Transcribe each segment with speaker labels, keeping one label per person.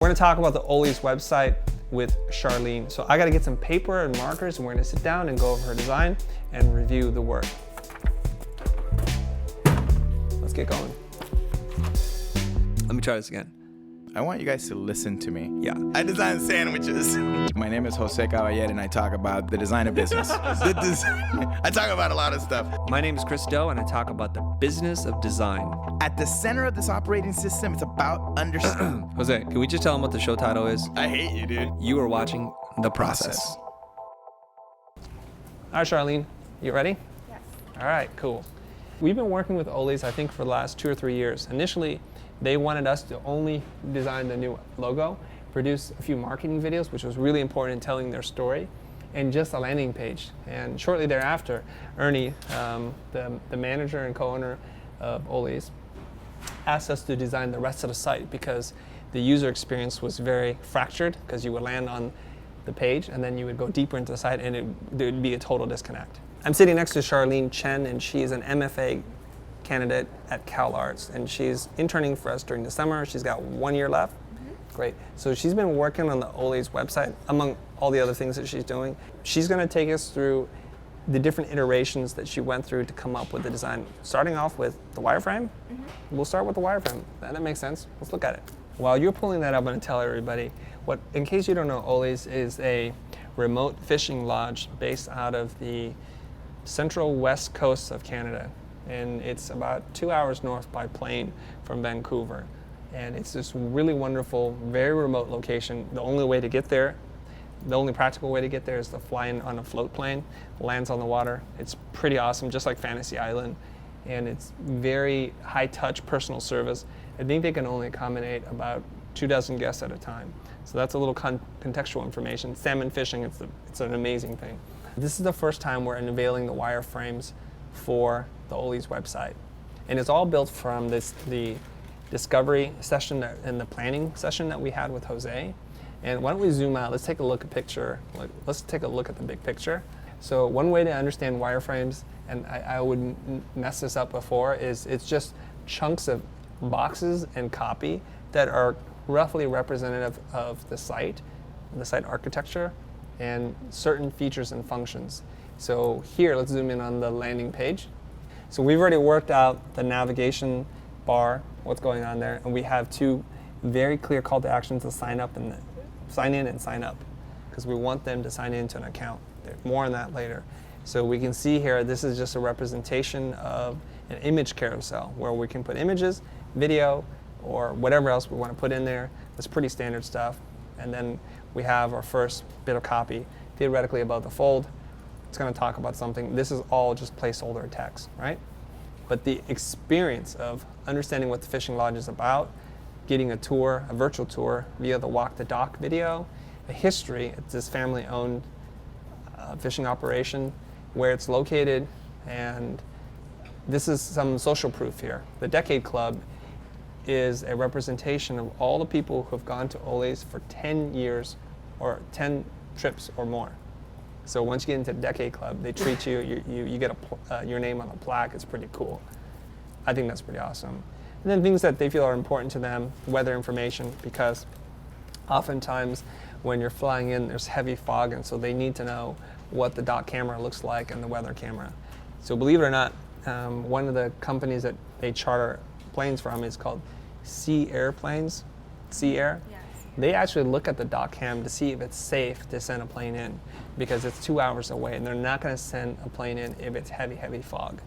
Speaker 1: We're gonna talk about the Ollie's website with Sharleen. So I gotta get some paper and markers and we're gonna sit down and go over her design and review the work. Let's get going. Let me try this again.
Speaker 2: I want you guys to listen to me.
Speaker 1: Yeah.
Speaker 2: I design sandwiches. My name is Jose Caballero and I talk about the design of business. I talk about a lot of stuff.
Speaker 1: My name is Chris Doe and I talk about the business of design.
Speaker 2: At the center of this operating system, it's about understanding.
Speaker 1: Jose, can we just tell them what the show title is?
Speaker 2: I hate you, dude.
Speaker 1: You are watching The Process. All right, Sharleen, you ready?
Speaker 3: Yes.
Speaker 1: All right, cool. We've been working with Ollie's, I think, for the last 2 or 3 years. Initially, they wanted us to only design the new logo, produce a few marketing videos, which was really important in telling their story, and just a landing page. And shortly thereafter, Ernie, the manager and co-owner of Ollie's, asked us to design the rest of the site because the user experience was very fractured, because you would land on the page and then you would go deeper into the site and there would be a total disconnect. I'm sitting next to Sharleen Chen, and she's an MFA candidate at Cal Arts, and she's interning for us during the summer. She's got 1 year left. Great. So she's been working on the Ollie's website, among all the other things that she's doing. She's going to take us through the different iterations that she went through to come up with the design. Starting off with the wireframe. We'll start with the wireframe. That makes sense. Let's look at it. While you're pulling that up, I'm going to tell everybody, in case you don't know, Ollie's is a remote fishing lodge based out of the central west coast of Canada. And it's about 2 hours north by plane from Vancouver. And it's this really wonderful, very remote location. The only way to get there, the only practical way to get there is to fly in on a float plane, lands on the water. It's pretty awesome, just like Fantasy Island. And it's very high touch personal service. I think they can only accommodate about 24 guests at a time. So that's a little contextual information. Salmon fishing, it's an amazing thing. This is the first time we're unveiling the wireframes for the Ollie's website. And it's all built from the discovery session and the planning session that we had with Jose. And why don't we zoom out? Let's take a look at let's take a look at the big picture. So one way to understand wireframes, and I would mess this up before, is it's just chunks of boxes and copy that are roughly representative of the site architecture, and certain features and functions. So here, let's zoom in on the landing page. So we've already worked out the navigation bar, what's going on there, and we have 2 very clear call to actions to sign in and sign up, because we want them to sign into an account. More on that later. So we can see here, this is just a representation of an image carousel where we can put images, video, or whatever else we want to put in there. That's pretty standard stuff. And then we have our first bit of copy, theoretically above the fold. It's going to talk about something. This is all just placeholder text, right? But the experience of understanding what the fishing lodge is about, getting a tour, a virtual tour via the Walk the Dock video, a history, it's this family-owned fishing operation, where it's located, and this is some social proof here. The Decade Club is a representation of all the people who have gone to Ollie's for 10 years or 10 trips or more. So once you get into the Decade Club, they treat you, you get your name on a plaque. It's pretty cool. I think that's pretty awesome. And then things that they feel are important to them, weather information, because oftentimes when you're flying in, there's heavy fog, and so they need to know what the dock camera looks like and the weather camera. So believe it or not, one of the companies that they charter planes from is called Sea Airplanes, Sea Air.
Speaker 3: Yes.
Speaker 1: They actually look at the dock cam to see if it's safe to send a plane in, because it's 2 hours away, and they're not going to send a plane in if it's heavy, heavy fog.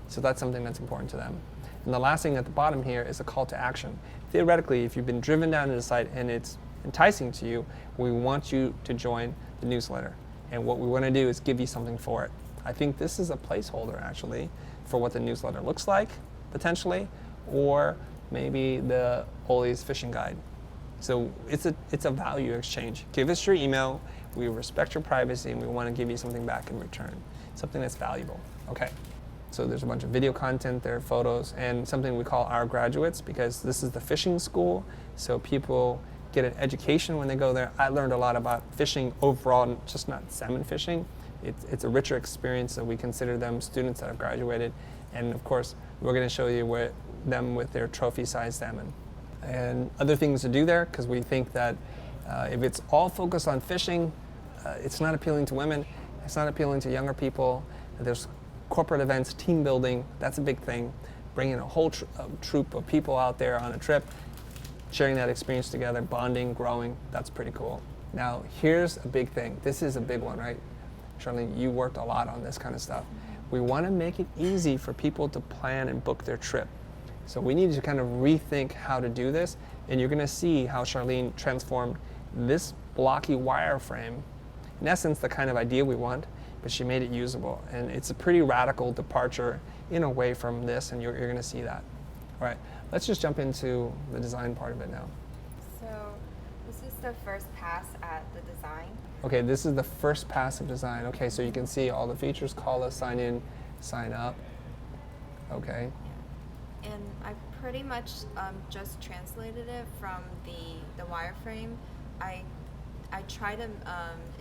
Speaker 1: So that's something that's important to them. And the last thing at the bottom here is a call to action. Theoretically, if you've been driven down to the site and it's enticing to you, we want you to join the newsletter. And what we want to do is give you something for it. I think this is a placeholder, actually, for what the newsletter looks like, potentially, or maybe the Ollie's fishing guide. So it's a value exchange. Give us your email, we respect your privacy, and we want to give you something back in return, something that's valuable. Okay, so there's a bunch of video content there, photos, and something we call our graduates, because this is the fishing school, so people get an education when they go there. I learned a lot about fishing overall, just not salmon fishing. It's a richer experience, so we consider them students that have graduated. And of course, we're going to show you them with their trophy-sized salmon. and other things to do there, because we think that if it's all focused on fishing, it's not appealing to women, it's not appealing to younger people. There's corporate events, team building, that's a big thing. Bringing a whole troop of people out there on a trip, sharing that experience together, bonding, growing, that's pretty cool. Now, here's a big thing. This is a big one, right? Sharleen, you worked a lot on this kind of stuff. We want to make it easy for people to plan and book their trip. So we need to kind of rethink how to do this, and you're going to see how Sharleen transformed this blocky wireframe, in essence the kind of idea we want, but she made it usable. And it's a pretty radical departure in a way from this, and you're going to see that. All right, let's just jump into the design part of it now.
Speaker 3: So this is the first pass at the design.
Speaker 1: Okay, this is the first pass of design. Okay, so you can see all the features, call us, sign in, sign up. Okay.
Speaker 3: Yeah. And I pretty much just translated it from the wireframe. I try to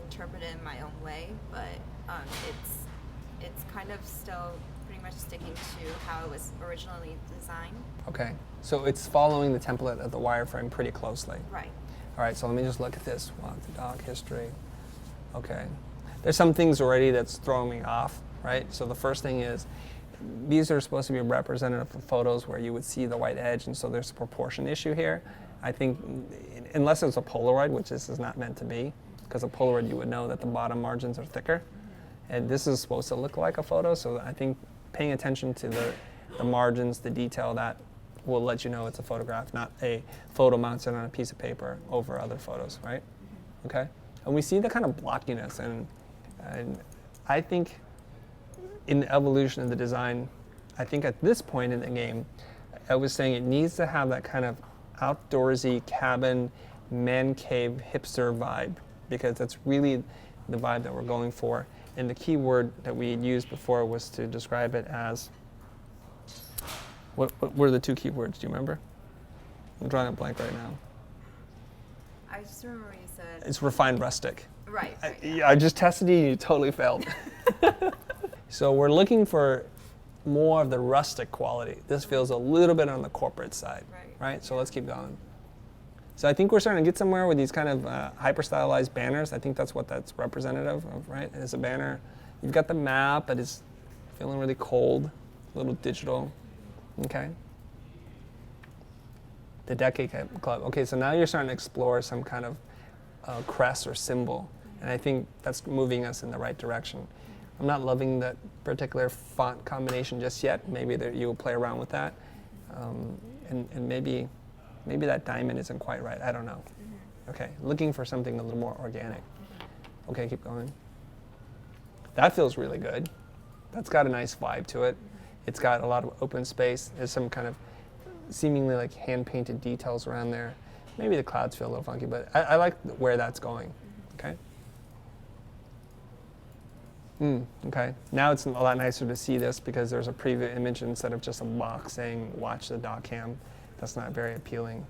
Speaker 3: interpret it in my own way, but it's kind of still pretty much sticking to how it was originally designed.
Speaker 1: Okay, so it's following the template of the wireframe pretty closely.
Speaker 3: Right.
Speaker 1: All right, so let me just look at this. Wow, the doc history. Okay. There's some things already that's throwing me off, right? So the first thing is, these are supposed to be representative of photos where you would see the white edge, and so there's a proportion issue here. I think, unless it's a Polaroid, which this is not meant to be, because a Polaroid you would know that the bottom margins are thicker. And this is supposed to look like a photo, so I think paying attention to the margins, the detail, that will let you know it's a photograph, not a photo mounted on a piece of paper over other photos, right? Okay? And we see the kind of blockiness, and I think in the evolution of the design, I think at this point in the game, I was saying it needs to have that kind of outdoorsy cabin, man cave, hipster vibe, because that's really the vibe that we're going for. And the key word that we used before was to describe it as, what were the two key words? Do you remember? I'm drawing a blank right now.
Speaker 3: I just remember you said...
Speaker 1: It's refined rustic.
Speaker 3: Right.
Speaker 1: I just tested you and you totally failed. So we're looking for more of the rustic quality. This feels a little bit on the corporate side, right? So let's keep going. So I think we're starting to get somewhere with these kind of hyper-stylized banners. I think that's what that's representative of, right? It's a banner. You've got the map, but it's feeling really cold, a little digital. Okay. The Decade Club. Okay, so now you're starting to explore some kind of crest or symbol, and I think that's moving us in the right direction. I'm not loving that particular font combination just yet. Maybe you'll play around with that, and maybe that diamond isn't quite right. I don't know. Okay, looking for something a little more organic. Okay, keep going. That feels really good. That's got a nice vibe to it. It's got a lot of open space. There's some kind of seemingly like hand-painted details around there. Maybe the clouds feel a little funky, but I like where that's going. Okay. Okay. Now it's a lot nicer to see this because there's a preview image instead of just a box saying "Watch the doc cam." That's not very appealing.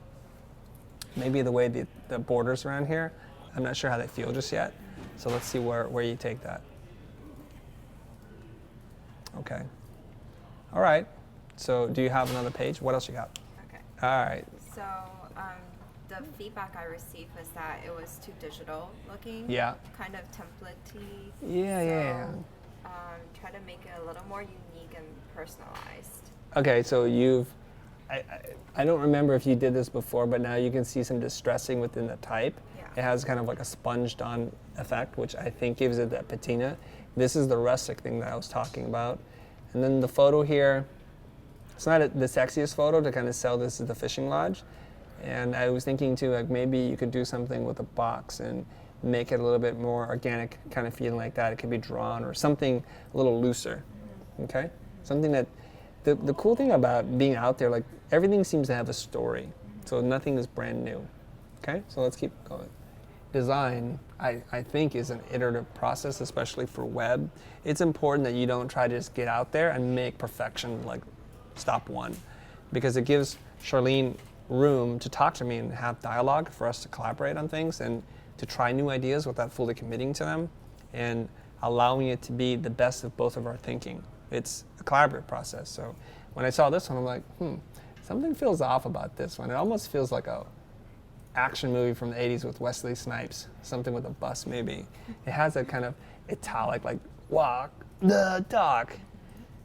Speaker 1: Maybe the way the borders around here, I'm not sure how they feel just yet. So let's see where you take that. Okay. All right. So do you have another page? What else you got?
Speaker 3: Okay.
Speaker 1: All right.
Speaker 3: So the feedback I received was that it was too digital looking.
Speaker 1: Yeah.
Speaker 3: Kind of template-y.
Speaker 1: Yeah.
Speaker 3: Try to make it a little more unique and personalized.
Speaker 1: Okay, so I don't remember if you did this before, but now you can see some distressing within the type.
Speaker 3: Yeah.
Speaker 1: It has kind of like a sponged on effect, which I think gives it that patina. This is the rustic thing that I was talking about. And then the photo here, it's not the sexiest photo to kind of sell this as the fishing lodge. And I was thinking too, like maybe you could do something with a box and make it a little bit more organic, kind of feeling like that. It could be drawn or something a little looser, okay? Something that, the cool thing about being out there, like everything seems to have a story. So nothing is brand new, okay? So let's keep going. Design, I think, is an iterative process, especially for web. It's important that you don't try to just get out there and make perfection like stop one, because it gives Sharleen room to talk to me and have dialogue for us to collaborate on things and to try new ideas without fully committing to them and allowing it to be the best of both of our thinking. It's a collaborative process. So when I saw this one, I'm like, Something feels off about this one. It almost feels like a action movie from the 80s with Wesley Snipes. Something with a bus, maybe. It has that kind of italic, like, walk the talk.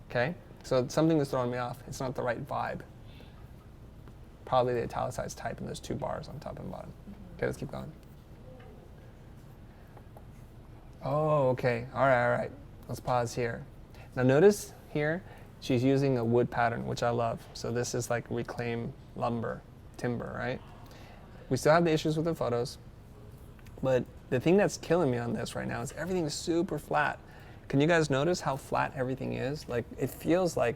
Speaker 1: Okay? So something that's throwing me off. It's not the right vibe. Probably the italicized type, and there's 2 bars on top and bottom. Okay, let's keep going. Oh, okay. All right. Let's pause here. Now notice here, she's using a wood pattern, which I love. So this is like reclaimed lumber, timber, right? We still have the issues with the photos, but the thing that's killing me on this right now is everything is super flat. Can you guys notice how flat everything is? Like, it feels like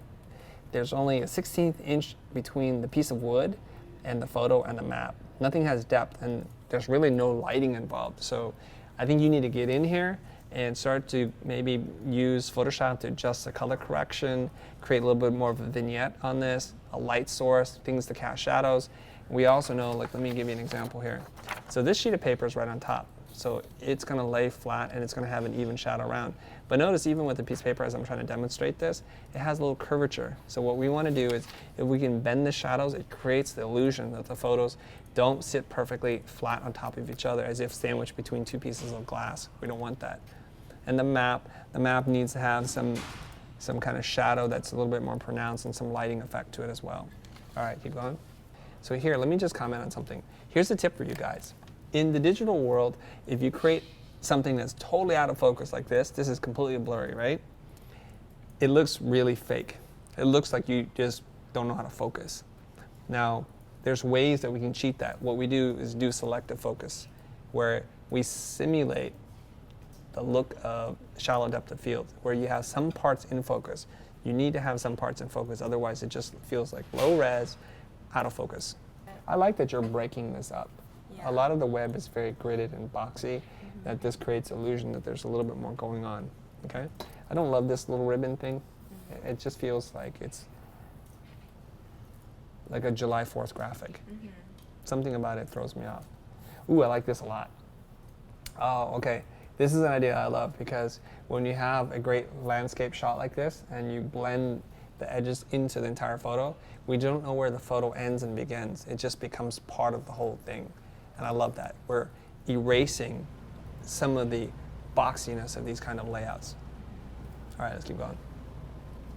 Speaker 1: there's only a 16th inch between the piece of wood and the photo and the map. Nothing has depth, and there's really no lighting involved. So I think you need to get in here and start to maybe use Photoshop to adjust the color correction, create a little bit more of a vignette on this, a light source, things to cast shadows. We also know, like, let me give you an example here. So this sheet of paper is right on top. So it's gonna lay flat and it's gonna have an even shadow around. But notice even with the piece of paper, as I'm trying to demonstrate this, it has a little curvature. So what we wanna do is, if we can bend the shadows, it creates the illusion that the photos don't sit perfectly flat on top of each other as if sandwiched between 2 pieces of glass. We don't want that. And the map needs to have some kind of shadow that's a little bit more pronounced and some lighting effect to it as well. All right, keep going. So here, let me just comment on something. Here's a tip for you guys. In the digital world, if you create something that's totally out of focus like this is completely blurry, right? It looks really fake. It looks like you just don't know how to focus. Now, there's ways that we can cheat that. What we do is do selective focus, where we simulate the look of shallow depth of field, where you have some parts in focus. You need to have some parts in focus, otherwise it just feels like low res, out of focus. I like that you're breaking this up.
Speaker 3: Yeah.
Speaker 1: A lot of the web is very gridded and boxy, that this creates illusion that there's a little bit more going on, okay? I don't love this little ribbon thing. It just feels like it's like a July 4th graphic. Something about it throws me off. Ooh, I like this a lot. Oh, okay. This is an idea I love, because when you have a great landscape shot like this and you blend the edges into the entire photo, we don't know where the photo ends and begins. It just becomes part of the whole thing. And I love that. We're erasing some of the boxiness of these kind of layouts. All right, let's keep going.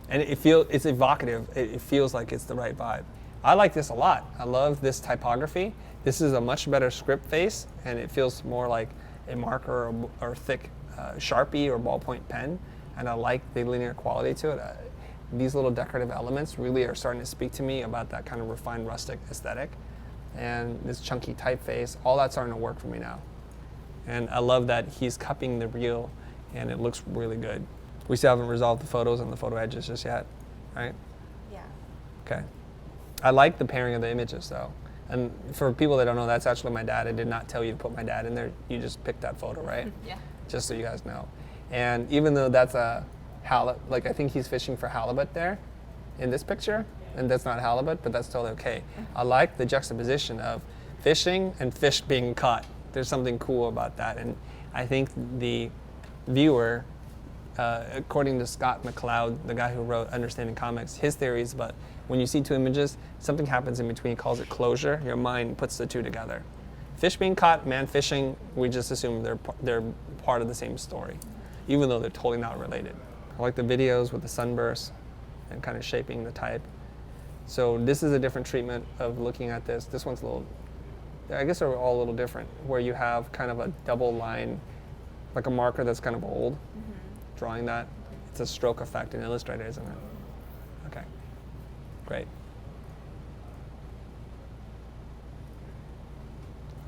Speaker 1: And it's evocative. It feels like it's the right vibe. I like this a lot. I love this typography. This is a much better script face, and it feels more like a marker or thick Sharpie or ballpoint pen. And I like the linear quality to it. These little decorative elements really are starting to speak to me about that kind of refined rustic aesthetic. And this chunky typeface, all that's starting to work for me now. And I love that he's cupping the reel, and it looks really good. We still haven't resolved the photos and the photo edges just yet, right?
Speaker 3: Yeah.
Speaker 1: Okay. I like the pairing of the images, though. And for people that don't know, that's actually my dad. I did not tell you to put my dad in there. You just picked that photo, right?
Speaker 3: Yeah.
Speaker 1: Just so you guys know. And even though that's a halibut, like I think he's fishing for halibut there in this picture, and that's not halibut, but that's totally okay. I like the juxtaposition of fishing and fish being caught. There's something cool about that. And I think the viewer, according to Scott McCloud, the guy who wrote Understanding Comics, his theory is about when you see 2 images, something happens in between. He calls it closure. Your mind puts the 2 together. Fish being caught, man fishing, we just assume they're part of the same story, even though they're totally not related. I like the videos with the sunburst and kind of shaping the type. So this is a different treatment of looking at this. This one's a little, I guess they're all a little different, where you have kind of a double line, like a marker that's kind of old, drawing that. It's a stroke effect in Illustrator, isn't it? Okay, great.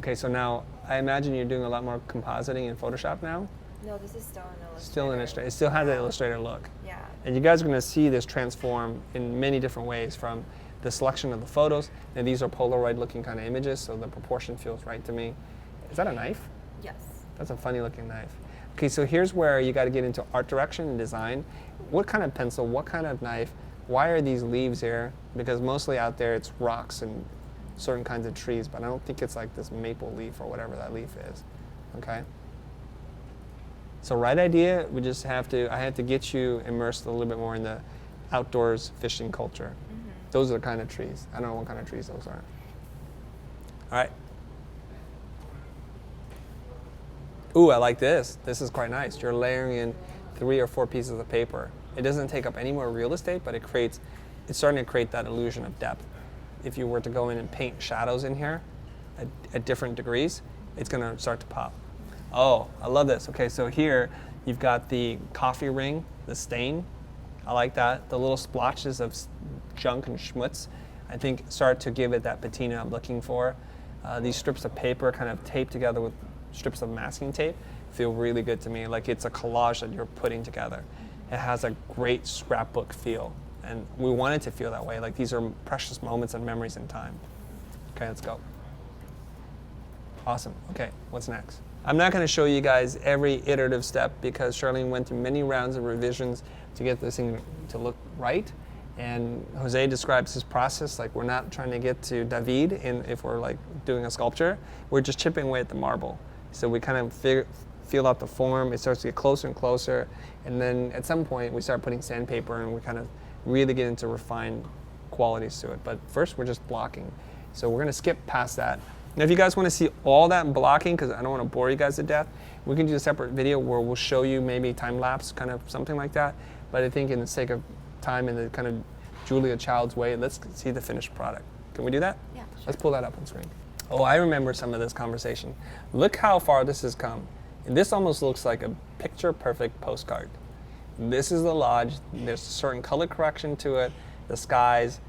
Speaker 1: Okay, so now I imagine you're doing a lot more compositing in Photoshop now?
Speaker 3: No, this is still in Illustrator.
Speaker 1: Still in Illustrator. It still has the Illustrator look.
Speaker 3: Yeah.
Speaker 1: And you guys are going to see this transform in many different ways, from the selection of the photos. And these are Polaroid looking kind of images, so the proportion feels right to me. Is that a knife?
Speaker 3: Yes.
Speaker 1: That's a funny looking knife. Okay, so here's where you got to get into art direction and design. What kind of pencil, what kind of knife? Why are these leaves here? Because mostly out there it's rocks and certain kinds of trees, but I don't think it's like this maple leaf or whatever that leaf is. Okay? So right idea, we just have to, I have to get you immersed a little bit more in the outdoors fishing culture. Those are the kind of trees. I don't know what kind of trees those are. All right. Ooh, I like this. This is quite nice. You're layering in 3 or 4 pieces of paper. It doesn't take up any more real estate, but it's starting to create that illusion of depth. If you were to go in and paint shadows in here at different degrees, it's going to start to pop. Oh, I love this. Okay, so here you've got the coffee ring, the stain. I like that. The little splotches of junk and schmutz, I think, start to give it that patina I'm looking for. These strips of paper kind of taped together with strips of masking tape feel really good to me, like it's a collage that you're putting together. It has a great scrapbook feel, and we want it to feel that way, like these are precious moments and memories in time. Okay, let's go. Awesome. Okay, what's next? I'm not going to show you guys every iterative step because Sharleen went through many rounds of revisions to get this thing to look right. And Jose describes his process like we're not trying to get to David if we're like doing a sculpture. We're just chipping away at the marble. So we kind of feel out the form. It starts to get closer and closer. And then at some point we start putting sandpaper and we kind of really get into refined qualities to it. But first we're just blocking. So we're going to skip past that. Now, if you guys want to see all that blocking, because I don't want to bore you guys to death, we can do a separate video where we'll show you maybe time lapse, kind of something like that. But I think in the sake of time and the kind of Julia Child's way, let's see the finished product. Can we do that?
Speaker 3: Yeah, sure.
Speaker 1: Let's pull that up on screen. Oh, I remember some of this conversation. Look how far this has come. And this almost looks like a picture-perfect postcard. This is the lodge. There's a certain color correction to it, the skies,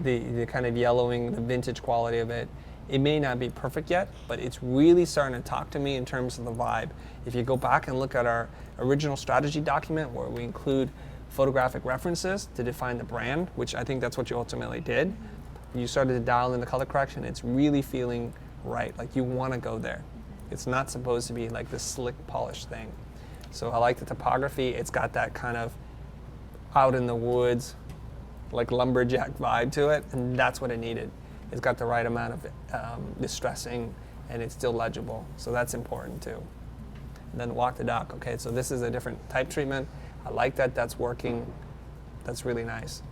Speaker 1: the kind of yellowing, the vintage quality of it. It may not be perfect yet, but it's really starting to talk to me in terms of the vibe. If you go back and look at our original strategy document where we include photographic references to define the brand, which I think that's what you ultimately did, you started to dial in the color correction, it's really feeling right, like you want to go there. It's not supposed to be like this slick, polished thing. So I like the topography. It's got that kind of out in the woods, like lumberjack vibe to it, and that's what it needed. It's got the right amount of distressing, and it's still legible. So that's important too. And then walk the dock. Okay, so this is a different type treatment. I like that. That's working. That's really nice.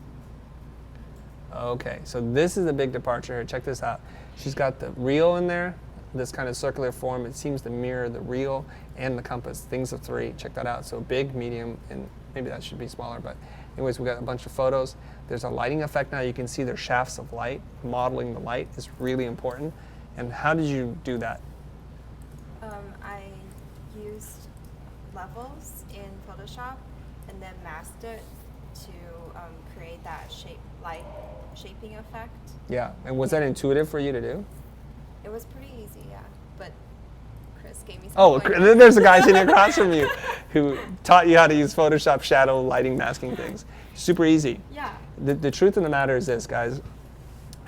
Speaker 1: Okay, so this is a big departure here. Check this out. She's got the reel in there, this kind of circular form. It seems to mirror the reel and the compass, things of 3. Check that out. So big, medium, and maybe that should be smaller, but anyways, we got a bunch of photos. There's a lighting effect now. You can see there's shafts of light. Modeling the light is really important. And how did you do that?
Speaker 3: I used levels in Photoshop and then masked it to create that shaping effect.
Speaker 1: Yeah, and was that intuitive for you to do?
Speaker 3: It was pretty easy, yeah. But Chris gave me some
Speaker 1: Oh,
Speaker 3: pointers.
Speaker 1: there's a guy sitting across from you who taught you how to use Photoshop shadow, lighting, masking things. Super easy.
Speaker 3: Yeah.
Speaker 1: The truth of the matter is this, guys.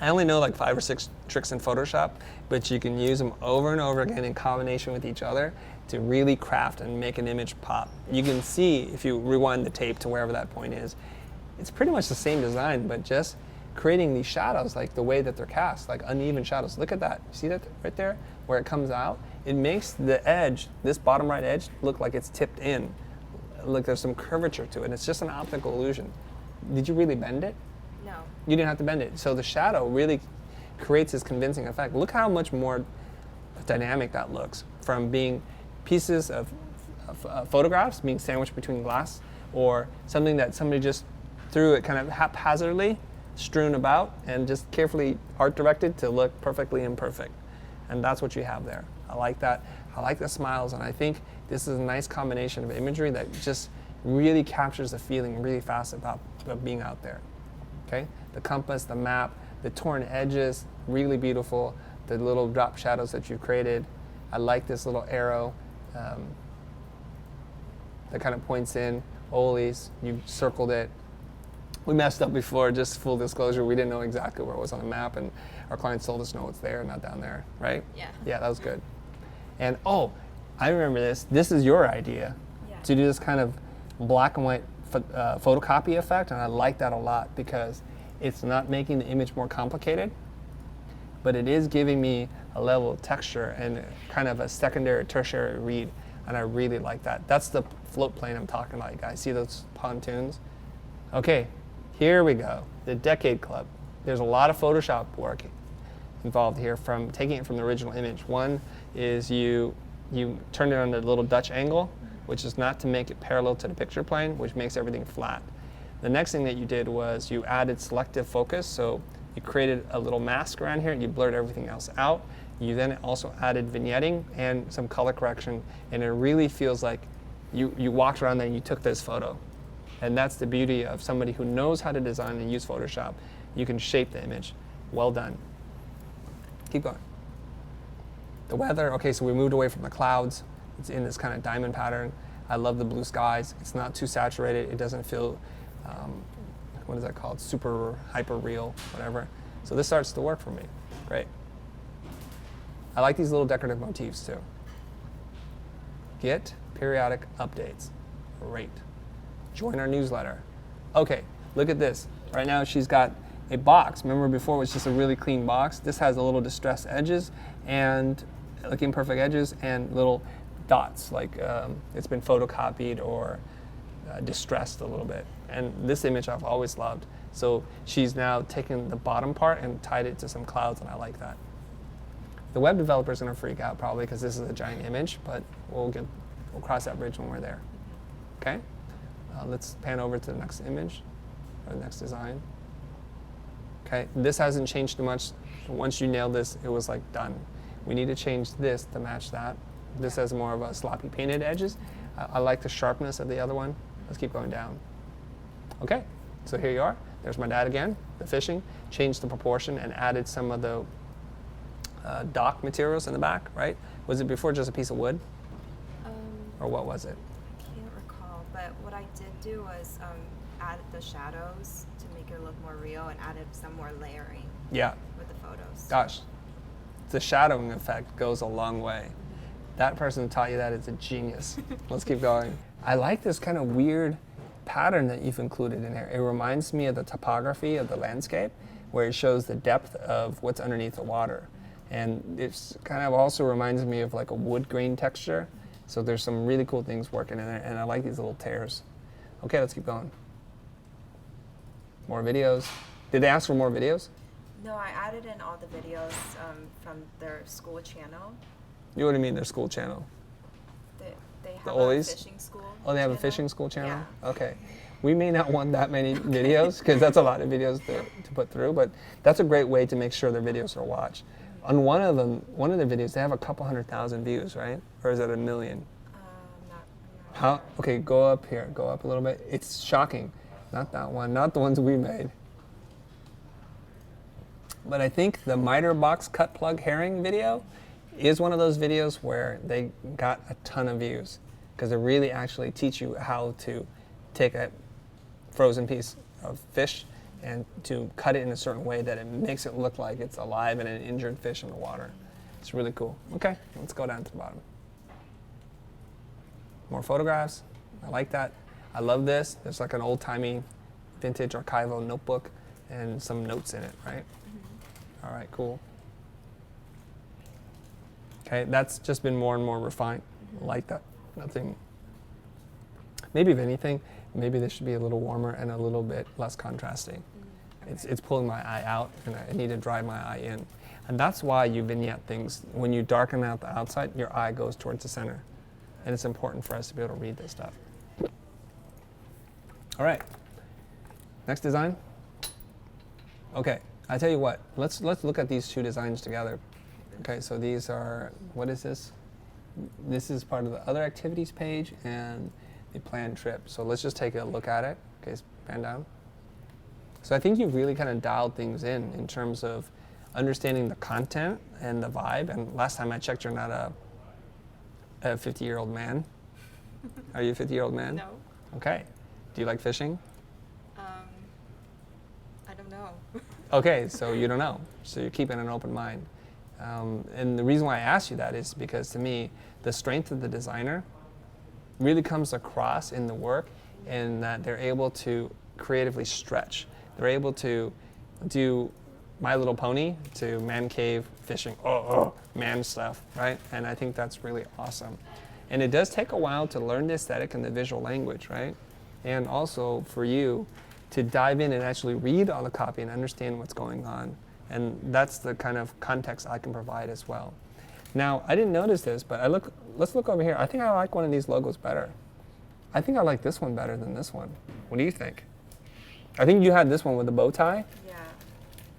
Speaker 1: I only know like 5 or 6 tricks in Photoshop, but you can use them over and over again in combination with each other to really craft and make an image pop. You can see, if you rewind the tape to wherever that point is, it's pretty much the same design, but just creating these shadows, like the way that they're cast, like uneven shadows. Look at that. See that right there? Where it comes out? It makes the edge, this bottom right edge, look like it's tipped in. Look, there's some curvature to it. It's just an optical illusion. Did you really bend it?
Speaker 3: No.
Speaker 1: You didn't have to bend it. So the shadow really creates this convincing effect. Look how much more dynamic that looks from being pieces of photographs being sandwiched between glass, or something that somebody just threw it kind of haphazardly, strewn about, and just carefully art directed to look perfectly imperfect. And that's what you have there. I like that. I like the smiles, and I think this is a nice combination of imagery that just really captures the feeling really fast about being out there. Okay? The compass, the map, the torn edges, really beautiful. The little drop shadows that you've created. I like this little arrow that kind of points in. Oles, you circled it. We messed up before, just full disclosure. We didn't know exactly where it was on the map, and our clients told us, no, it's there, not down there, right?
Speaker 3: Yeah.
Speaker 1: Yeah, that was good. And oh, I remember this. This is your idea, to do this kind of black and white photocopy effect, and I like that a lot because it's not making the image more complicated, but it is giving me a level of texture and kind of a secondary, tertiary read, and I really like that. That's the float plane I'm talking about, you guys. See those pontoons? Okay, here we go. The Decade Club. there's a lot of Photoshop work involved here from taking it from the original image. One is you turn it on a little Dutch angle, which is not to make it parallel to the picture plane, which makes everything flat. The next thing that you did was you added selective focus, so you created a little mask around here and you blurred everything else out. You then also added vignetting and some color correction, and it really feels like you walked around there and you took this photo. And that's the beauty of somebody who knows how to design and use Photoshop. You can shape the image. Well done. Keep going. The weather, okay, so we moved away from the clouds. It's in this kind of diamond pattern. I love the blue skies. It's not too saturated. It doesn't feel, what is that called? Super hyper real, whatever. So this starts to work for me. Great. I like these little decorative motifs too. Get periodic updates. Great. Join our newsletter. Okay, look at this. Right now she's got a box. Remember before it was just a really clean box? This has a little distressed edges and looking perfect edges and little dots, like it's been photocopied or distressed a little bit. And this image I've always loved. So she's now taken the bottom part and tied it to some clouds, and I like that. The web developer is going to freak out probably because this is a giant image, but we'll cross that bridge when we're there. Okay? Let's pan over to the next image or the next design. Okay, this hasn't changed too much. Once you nail this, it was like done. We need to change this to match that. This has more of a sloppy painted edges. I like the sharpness of the other one. Let's keep going down. Okay, so here you are. There's my dad again, the fishing. Changed the proportion and added some of the dock materials in the back, right? Was it before just a piece of wood? Or what was it?
Speaker 3: I can't recall, but what I did do was add the shadows to make it look more real and added some more layering with the photos.
Speaker 1: Gosh, the shadowing effect goes a long way. That person who taught you that is a genius. Let's keep going. I like this kind of weird pattern that you've included in here. It reminds me of the topography of the landscape, where it shows the depth of what's underneath the water. And it's kind of also reminds me of like a wood grain texture. So there's some really cool things working in there, and I like these little tears. Okay, let's keep going. More videos. Did they ask for more videos?
Speaker 3: No, I added in all the videos from their school channel.
Speaker 1: You know what I mean, their school channel?
Speaker 3: They have
Speaker 1: The
Speaker 3: a
Speaker 1: Ollies?
Speaker 3: fishing school.
Speaker 1: Oh, they have
Speaker 3: channel.
Speaker 1: a fishing school channel?
Speaker 3: Yeah.
Speaker 1: Okay. We may not want that many videos, because that's a lot of videos to put through, but that's a great way to make sure their videos are watched. On one of their videos, they have a couple 100,000 views, right? Or is it 1 million? How? Okay, go up here. Go up a little bit. It's shocking. Not that one. Not the ones we made. But I think the miter box cut plug herring video is one of those videos where they got a ton of views because they really actually teach you how to take a frozen piece of fish and to cut it in a certain way that it makes it look like it's alive and an injured fish in the water. It's really cool. Okay, let's go down to the bottom. More photographs. I like that. I love this. There's like an old-timey vintage archival notebook and some notes in it, right? Mm-hmm. All right, cool. Okay, that's just been more and more refined. I like that. Nothing. Maybe if anything, maybe this should be a little warmer and a little bit less contrasting. Okay. It's pulling my eye out, and I need to drive my eye in. And that's why you vignette things. When you darken out the outside, your eye goes towards the center. And it's important for us to be able to read this stuff. All right, next design. Okay, I tell you what, let's look at these two designs together. Okay, so these are, what is this? This is part of the other activities page and the planned trip. So let's just take a look at it. Okay, pan down. So I think you've really kind of dialed things in terms of understanding the content and the vibe. And last time I checked, you're not a 50-year-old man. Are you a 50-year-old man?
Speaker 3: No.
Speaker 1: Okay. Do you like fishing?
Speaker 3: I don't know.
Speaker 1: Okay, so you don't know. So you're keeping an open mind. And the reason why I asked you that is because to me, the strength of the designer really comes across in the work in that they're able to creatively stretch. They're able to do My Little Pony to man cave fishing, man stuff, right? And I think that's really awesome. And it does take a while to learn the aesthetic and the visual language, right? And also for you to dive in and actually read all the copy and understand what's going on. And that's the kind of context I can provide as well. Now, I didn't notice this, but let's look over here. I think I like one of these logos better. I think I like this one better than this one. What do you think? I think you had this one with the bow tie.
Speaker 3: Yeah.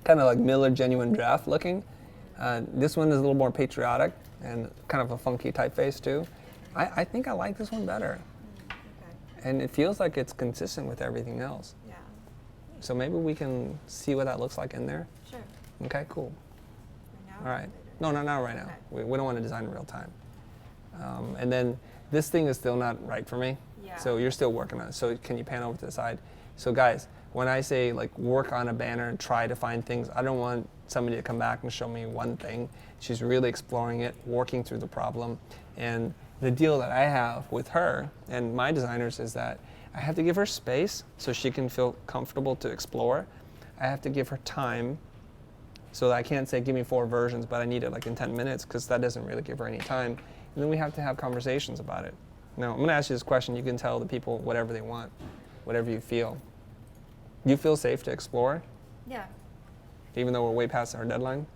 Speaker 1: Kind of like Miller Genuine Draft looking. This one is a little more patriotic and kind of a funky typeface too. I think I like this one better.
Speaker 3: Okay.
Speaker 1: And it feels like it's consistent with everything else.
Speaker 3: Yeah.
Speaker 1: So maybe we can see what that looks like in there.
Speaker 3: Sure.
Speaker 1: Okay, cool.
Speaker 3: Right now
Speaker 1: All
Speaker 3: or
Speaker 1: right.
Speaker 3: later?
Speaker 1: No, not right now.
Speaker 3: Okay.
Speaker 1: We don't want to design in real time. And then this thing is still not right for me.
Speaker 3: Yeah.
Speaker 1: So you're still working on it. So can you pan over to the side? So guys, when I say like work on a banner and try to find things, I don't want somebody to come back and show me one thing. She's really exploring it, working through the problem. And the deal that I have with her and my designers is that I have to give her space so she can feel comfortable to explore. I have to give her time so that I can't say give me 4 versions, but I need it like in 10 minutes because that doesn't really give her any time. And then we have to have conversations about it. Now, I'm going to ask you this question. You can tell the people whatever they want, whatever you feel. You feel safe to explore,
Speaker 3: Yeah.
Speaker 1: even though we're way past our deadline?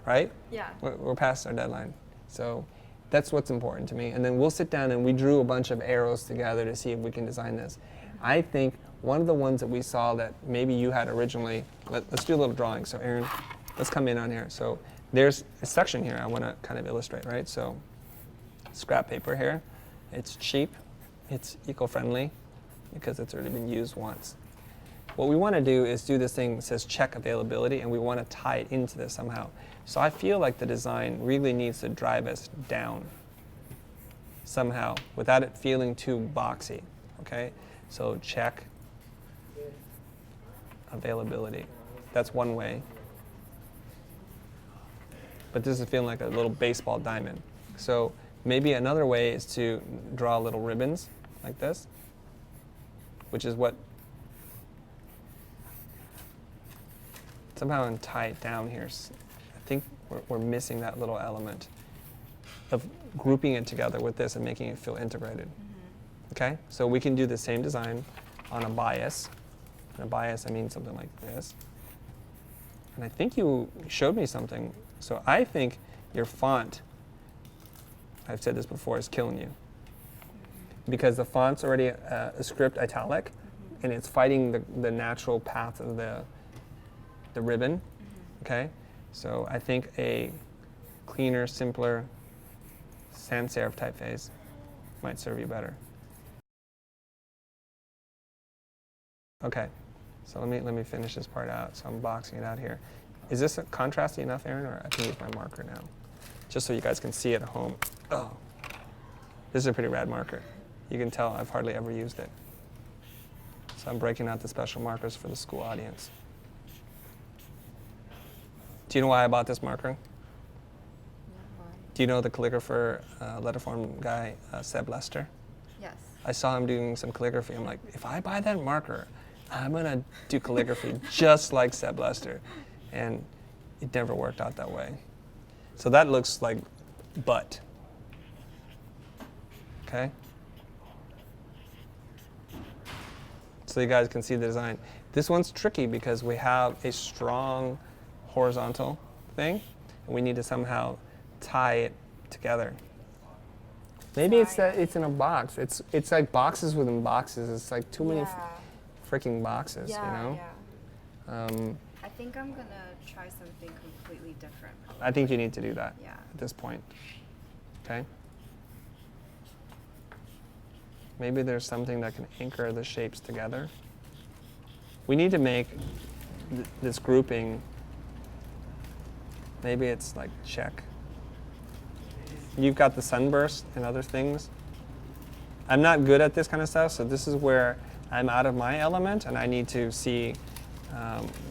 Speaker 1: Right?
Speaker 3: Yeah.
Speaker 1: We're past our deadline. So that's what's important to me. And then we'll sit down and we drew a bunch of arrows together to see if we can design this. I think one of the ones that we saw that maybe you had originally, let's do a little drawing. So Aaron, let's come in on here. So there's a section here I want to kind of illustrate, right? So scrap paper here. It's cheap. It's eco-friendly because it's already been used once. What we want to do is do this thing that says check availability, and we want to tie it into this somehow. So I feel like the design really needs to drive us down somehow without it feeling too boxy, okay? So check availability. That's one way. But this is feeling like a little baseball diamond. So maybe another way is to draw little ribbons like this, which is what somehow and tie it down here. I think we're missing that little element of grouping it together with this and making it feel integrated. Okay, so we can do the same design on a bias. And a bias, I mean something like this. And I think you showed me something. So I think your font, I've said this before, is killing you. Because the font's already a script italic, and it's fighting the natural path of the ribbon. Okay, so I think a cleaner, simpler sans serif typeface might serve you better. Okay, so let me finish this part out. So I'm boxing it out here. Is this contrasty enough, Aaron, or I can use my marker now? Just so you guys can see it at home. Oh, this is a pretty rad marker. You can tell I've hardly ever used it. So I'm breaking out the special markers for the school audience. Do you know why I bought this marker? Do you know the calligrapher, letterform guy, Seb Lester?
Speaker 3: Yes.
Speaker 1: I saw him doing some calligraphy. I'm like, if I buy that marker, I'm going to do calligraphy just like Seb Lester. And it never worked out that way. So that looks like butt. Okay? So you guys can see the design. This one's tricky because we have a strong horizontal thing, and we need to somehow tie it together. Maybe it's that it's in a box. It's like boxes within boxes. It's like too many freaking boxes, you know?
Speaker 3: Yeah. I think I'm gonna try something completely different.
Speaker 1: I think you need to do that
Speaker 3: Yeah.
Speaker 1: at this point. Okay? Maybe there's something that can anchor the shapes together. We need to make this grouping, maybe it's like check. You've got the sunburst and other things. I'm not good at this kind of stuff, so this is where I'm out of my element and I need to see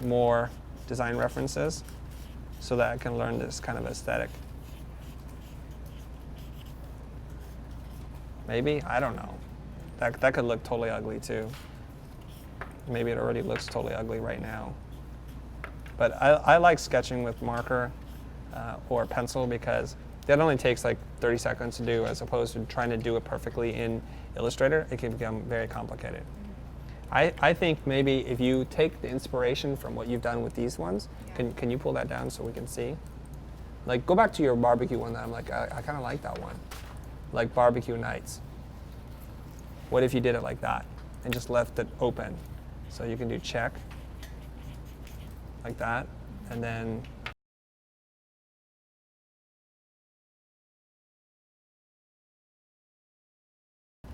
Speaker 1: more design references so that I can learn this kind of aesthetic. Maybe, I don't know. That could look totally ugly too. Maybe it already looks totally ugly right now. But I like sketching with marker or pencil because that only takes like 30 seconds to do as opposed to trying to do it perfectly in Illustrator. It can become very complicated. I think maybe if you take the inspiration from what you've done with these ones,
Speaker 3: Yeah.
Speaker 1: can you pull that down so we can see? Like, go back to your barbecue one that I'm like, I kind of like that one. Like barbecue nights. What if you did it like that and just left it open? So you can do check, like that, and then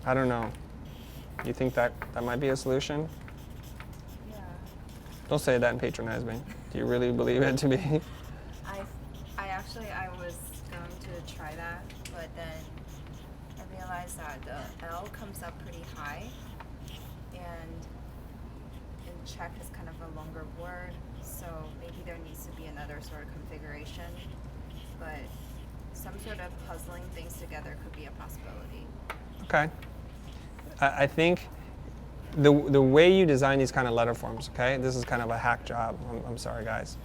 Speaker 1: I don't know. You think that might be a solution?
Speaker 3: Yeah.
Speaker 1: Don't say that and patronize me. Do you really believe it to be?
Speaker 3: I was going to try that, but then I realized that the L comes up pretty high, and check is kind of a longer word, so maybe there needs to be another sort of configuration, but some sort of puzzling things together could be a possibility.
Speaker 1: Okay. I think the way you design these kind of letter forms, okay, this is kind of a hack job. I'm sorry, guys.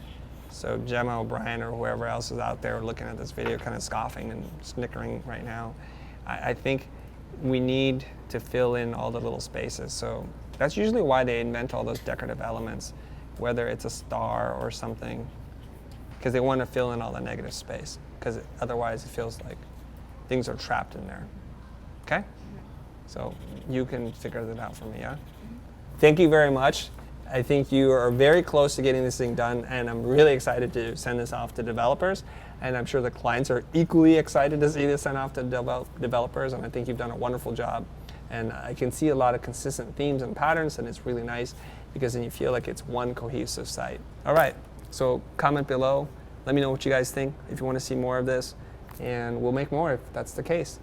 Speaker 1: So Gemma O'Brien or whoever else is out there looking at this video kind of scoffing and snickering right now. I think we need to fill in all the little spaces. So that's usually why they invent all those decorative elements, whether it's a star or something, because they want to fill in all the negative space, because otherwise it feels like things are trapped in there. Okay? So you can figure that out for me, yeah? Thank you very much. I think you are very close to getting this thing done, and I'm really excited to send this off to developers. And I'm sure the clients are equally excited to see this sent off to developers, and I think you've done a wonderful job. And I can see a lot of consistent themes and patterns, and it's really nice because then you feel like it's one cohesive site. All right, so comment below. Let me know what you guys think if you want to see more of this, and we'll make more if that's the case.